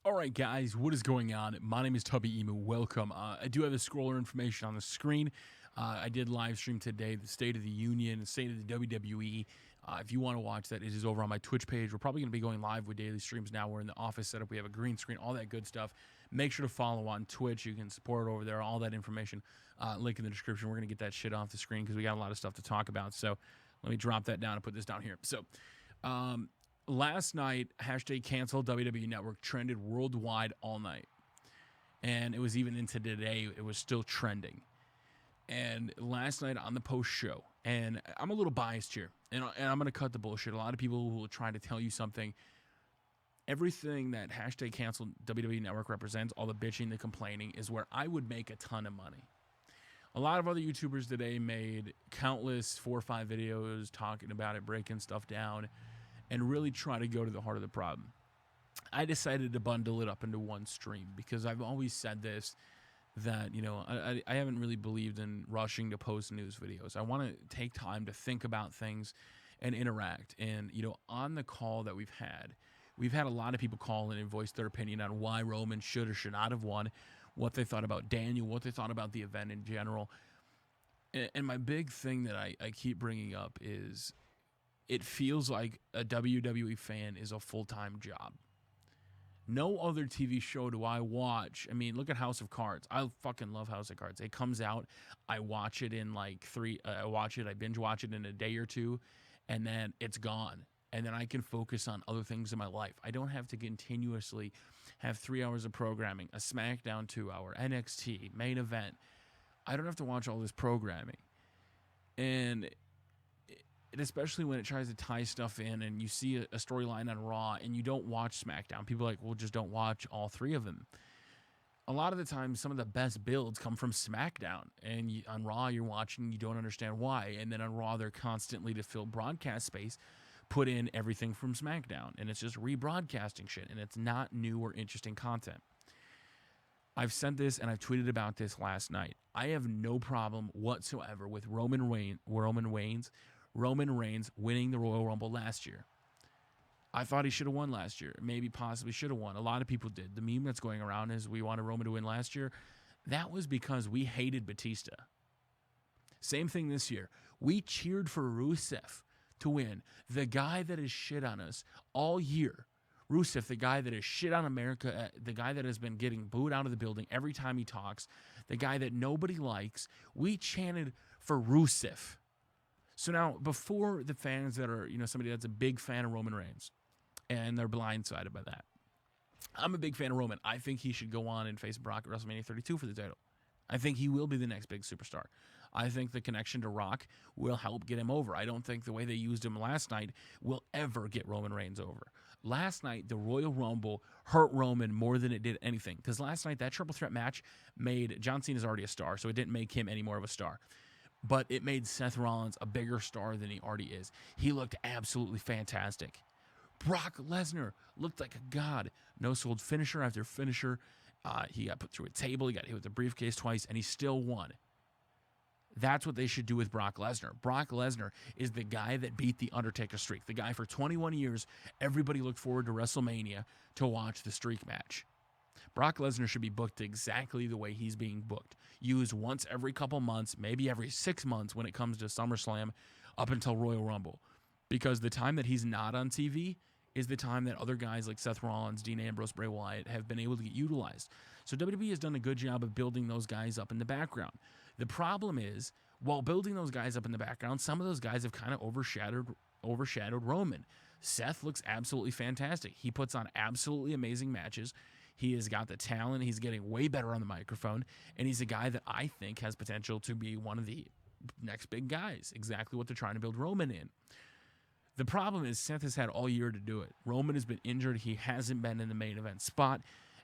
All right, guys, what is going on? My name is Tubby Emu. Welcome. I do have the scroller information on the screen. I did live stream today the State of the Union, the State of the WWE. If you want to watch that, it is over on my Twitch page. We're probably going to be going live with daily streams now. We're in the office setup. We have a green screen, all that good stuff. Make sure to follow on Twitch. You can support it over there. All that information, link in the description. We're going to get that shit off the screen because we got a lot of stuff to talk about. So let me drop that down and put this down here. So, last night, hashtag cancel WWE Network trended worldwide all night. And it was even into today, it was still trending. And last night on the post show, and I'm a little biased here, and I'm going to cut the bullshit. A lot of people will try to tell you something. Everything that hashtag cancel WWE Network represents, all the bitching, the complaining, is where I would make a ton of money. A lot of other YouTubers today made countless 4 or 5 videos talking about it, breaking stuff down, and really try to go to the heart of the problem. I decided to bundle it up into one stream because I've always said this, that, you know, I haven't really believed in rushing to post news videos. I want to take time to think about things and interact. And, you know, on the call that we've had a lot of people call in and voice their opinion on why Roman should or should not have won, what they thought about Daniel, what they thought about the event in general. And my big thing that I keep bringing up is it feels like a WWE fan is a full-time job. No other TV show do I watch. I mean, look at House of Cards. I fucking love House of Cards. It comes out, I watch it in like I binge watch it in a day or two, and then it's gone. And then I can focus on other things in my life. I don't have to continuously have 3 hours of programming, a SmackDown 2-hour, NXT, main event. I don't have to watch all this programming. And especially when it tries to tie stuff in and you see a storyline on Raw and you don't watch SmackDown. People are like, well, just don't watch all 3 of them. A lot of the time, some of the best builds come from SmackDown. And on Raw, you're watching, you don't understand why. And then on Raw, they're constantly, to fill broadcast space, put in everything from SmackDown. And it's just rebroadcasting shit. And it's not new or interesting content. I've said this and I've tweeted about this last night. I have no problem whatsoever with Roman Reigns winning the Royal Rumble last year. I thought he should have won last year. Maybe possibly should have won. A lot of people did. The meme that's going around is we wanted Roman to win last year. That was because we hated Batista. Same thing this year. We cheered for Rusev to win. The guy that has shit on us all year. Rusev, the guy that has shit on America, the guy that has been getting booed out of the building every time he talks, the guy that nobody likes. We chanted for Rusev. So now, before the fans that are, you know, somebody that's a big fan of Roman Reigns, and they're blindsided by that, I'm a big fan of Roman. I think he should go on and face Brock at WrestleMania 32 for the title. I think he will be the next big superstar. I think the connection to Rock will help get him over. I don't think the way they used him last night will ever get Roman Reigns over. Last night, the Royal Rumble hurt Roman more than it did anything. Because last night, that triple threat match made John Cena's already a star, so it didn't make him any more of a star. But it made Seth Rollins a bigger star than he already is. He looked absolutely fantastic. Brock Lesnar looked like a god. No-sold finisher after finisher. He got put through a table. He got hit with a briefcase twice, and he still won. That's what they should do with Brock Lesnar. Brock Lesnar is the guy that beat the Undertaker streak. The guy for 21 years, everybody looked forward to WrestleMania to watch the streak match. Brock Lesnar should be booked exactly the way he's being booked. Used once every couple months, maybe every 6 months when it comes to SummerSlam up until Royal Rumble. Because the time that he's not on TV is the time that other guys like Seth Rollins, Dean Ambrose, Bray Wyatt have been able to get utilized. So WWE has done a good job of building those guys up in the background. The problem is, while building those guys up in the background, some of those guys have kind of overshadowed Roman. Seth looks absolutely fantastic. He puts on absolutely amazing matches. He has got the talent. He's getting way better on the microphone. And he's a guy that I think has potential to be one of the next big guys. Exactly what they're trying to build Roman in. The problem is Seth has had all year to do it. Roman has been injured. He hasn't been in the main event spot.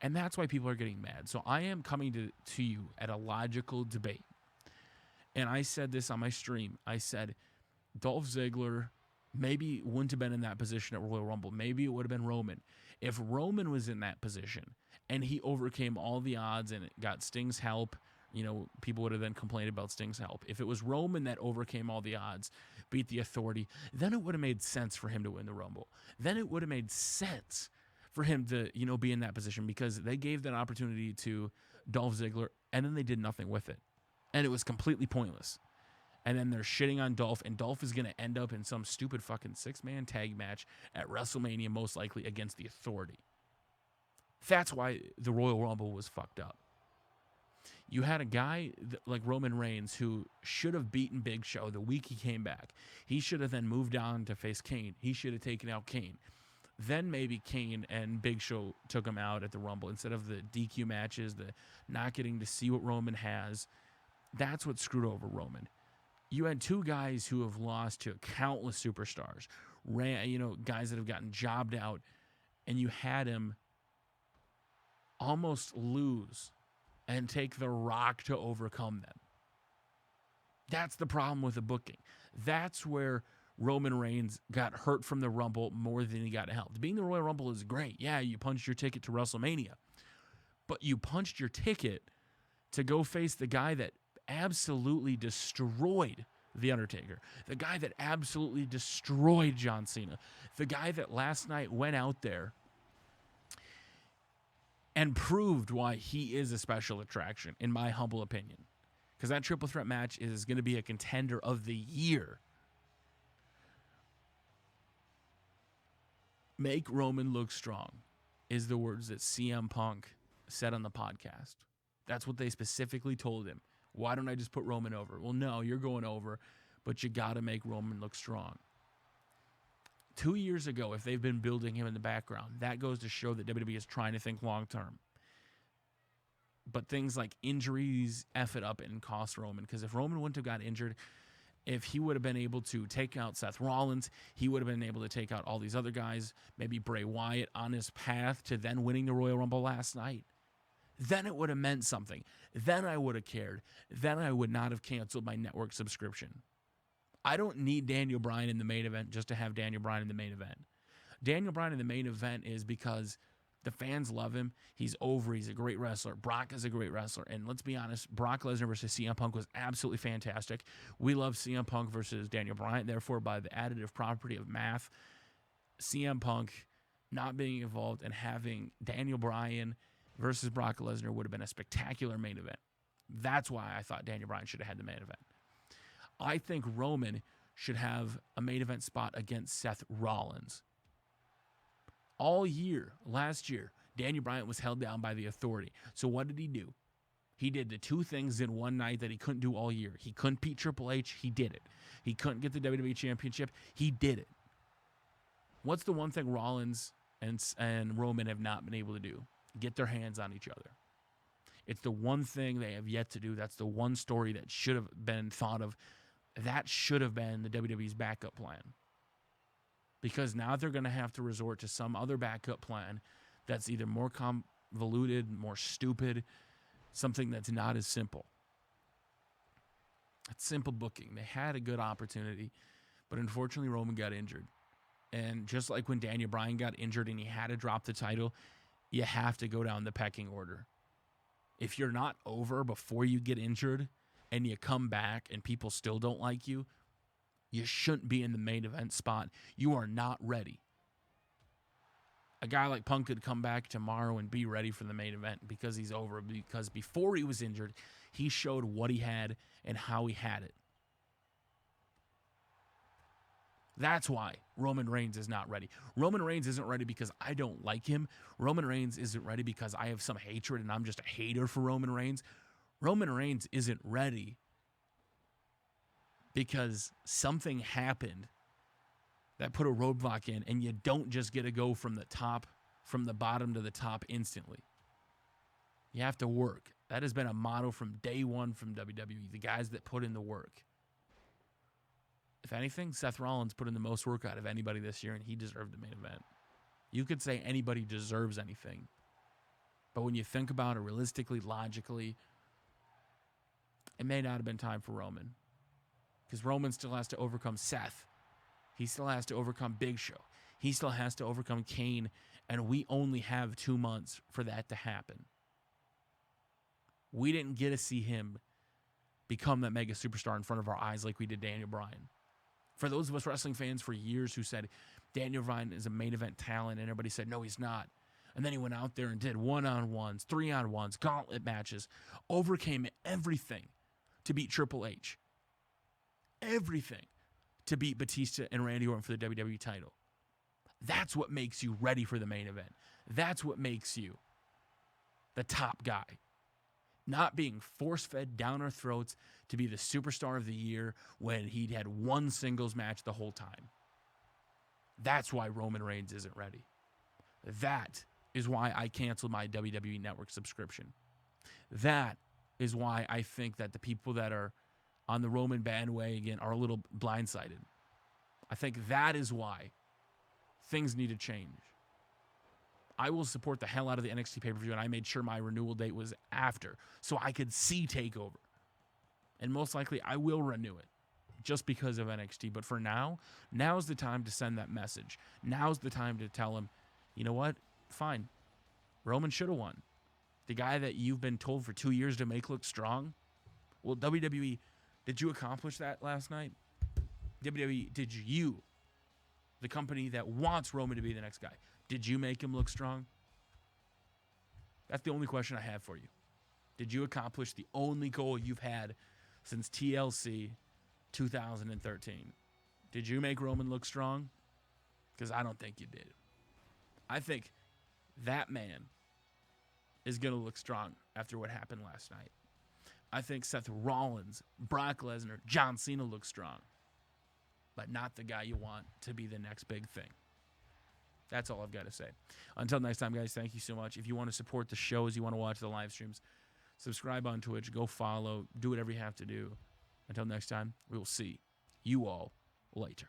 And that's why people are getting mad. So I am coming to you at a logical debate. And I said this on my stream. I said Dolph Ziggler maybe wouldn't have been in that position at Royal Rumble. Maybe it would have been Roman. If Roman was in that position and he overcame all the odds and got Sting's help, you know, people would have then complained about Sting's help. If it was Roman that overcame all the odds, beat the Authority, then it would have made sense for him to win the Rumble. Then it would have made sense for him to, be in that position, because they gave that opportunity to Dolph Ziggler and then they did nothing with it. And it was completely pointless. And then they're shitting on Dolph, and Dolph is going to end up in some stupid fucking 6-man tag match at WrestleMania, most likely against the Authority. That's why the Royal Rumble was fucked up. You had a guy like Roman Reigns who should have beaten Big Show the week he came back. He should have then moved on to face Kane. He should have taken out Kane. Then maybe Kane and Big Show took him out at the Rumble instead of the DQ matches, the not getting to see what Roman has. That's what screwed over Roman. You had two guys who have lost to countless superstars, guys that have gotten jobbed out, and you had him almost lose and take The Rock to overcome them. That's the problem with the booking. That's where Roman Reigns got hurt from the Rumble more than he got helped. Being the Royal Rumble is great. Yeah, you punched your ticket to WrestleMania, but you punched your ticket to go face the guy that absolutely destroyed The Undertaker, the guy that absolutely destroyed John Cena, the guy that last night went out there and proved why he is a special attraction, in my humble opinion. Because that triple threat match is going to be a contender of the year. Make Roman look strong is the words that CM Punk said on the podcast. That's what they specifically told him. Why don't I just put Roman over? Well, no, you're going over, but you got to make Roman look strong. 2 years ago, if they've been building him in the background, that goes to show that WWE is trying to think long-term. But things like injuries F it up and cost Roman. Because if Roman wouldn't have got injured, if he would have been able to take out Seth Rollins, he would have been able to take out all these other guys, maybe Bray Wyatt, on his path to then winning the Royal Rumble last night. Then it would have meant something. Then I would have cared. Then I would not have canceled my network subscription. I don't need Daniel Bryan in the main event just to have Daniel Bryan in the main event. Daniel Bryan in the main event is because the fans love him. He's over. He's a great wrestler. Brock is a great wrestler. And let's be honest, Brock Lesnar versus CM Punk was absolutely fantastic. We love CM Punk versus Daniel Bryan. Therefore, by the additive property of math, CM Punk not being involved and having Daniel Bryan versus Brock Lesnar would have been a spectacular main event. That's why I thought Daniel Bryan should have had the main event. I think Roman should have a main event spot against Seth Rollins. All year, last year, Daniel Bryan was held down by the Authority. So what did he do? He did the two things in one night that he couldn't do all year. He couldn't beat Triple H. He did it. He couldn't get the WWE Championship. He did it. What's the one thing Rollins and Roman have not been able to do? Get their hands on each other. It's the one thing they have yet to do. That's the one story that should have been thought of. That should have been the WWE's backup plan. Because now they're going to have to resort to some other backup plan that's either more convoluted, more stupid, something that's not as simple. It's simple booking. They had a good opportunity, but unfortunately Roman got injured. And just like when Daniel Bryan got injured and he had to drop the title, you have to go down the pecking order. If you're not over before you get injured and you come back and people still don't like you, you shouldn't be in the main event spot. You are not ready. A guy like Punk could come back tomorrow and be ready for the main event because he's over. Because before he was injured, he showed what he had and how he had it. That's why Roman Reigns is not ready. Roman Reigns isn't ready because I don't like him. Roman Reigns isn't ready because I have some hatred and I'm just a hater for Roman Reigns. Roman Reigns isn't ready because something happened that put a roadblock in, and you don't just get to go from the bottom to the top instantly. You have to work. That has been a motto from day one from WWE, the guys that put in the work. If anything, Seth Rollins put in the most work out of anybody this year, and he deserved the main event. You could say anybody deserves anything. But when you think about it realistically, logically, it may not have been time for Roman. Because Roman still has to overcome Seth. He still has to overcome Big Show. He still has to overcome Kane. And we only have 2 months for that to happen. We didn't get to see him become that mega superstar in front of our eyes like we did Daniel Bryan. For those of us wrestling fans for years who said Daniel Bryan is a main event talent, and everybody said, no, he's not. And then he went out there and did 1-on-1s, 3-on-1s, gauntlet matches, overcame everything to beat Triple H. Everything to beat Batista and Randy Orton for the WWE title. That's what makes you ready for the main event. That's what makes you the top guy. Not being force-fed down our throats to be the superstar of the year when he'd had one singles match the whole time. That's why Roman Reigns isn't ready. That is why I canceled my WWE Network subscription. That is why I think that the people that are on the Roman bandwagon are a little blindsided. I think that is why things need to change. I will support the hell out of the NXT pay-per-view, and I made sure my renewal date was after so I could see TakeOver. And most likely I will renew it just because of NXT. But for now, now's the time to send that message. Now's the time to tell him, you know what? Fine. Roman should have won. The guy that you've been told for 2 years to make look strong. Well, WWE, did you accomplish that last night? WWE, did you, the company that wants Roman to be the next guy, did you make him look strong? That's the only question I have for you. Did you accomplish the only goal you've had since TLC 2013? Did you make Roman look strong? Because I don't think you did. I think that man is going to look strong after what happened last night. I think Seth Rollins, Brock Lesnar, John Cena look strong, but not the guy you want to be the next big thing. That's all I've got to say. Until next time, guys, thank you so much. If you want to support the shows, you want to watch the live streams, subscribe on Twitch, go follow, do whatever you have to do. Until next time, we will see you all later.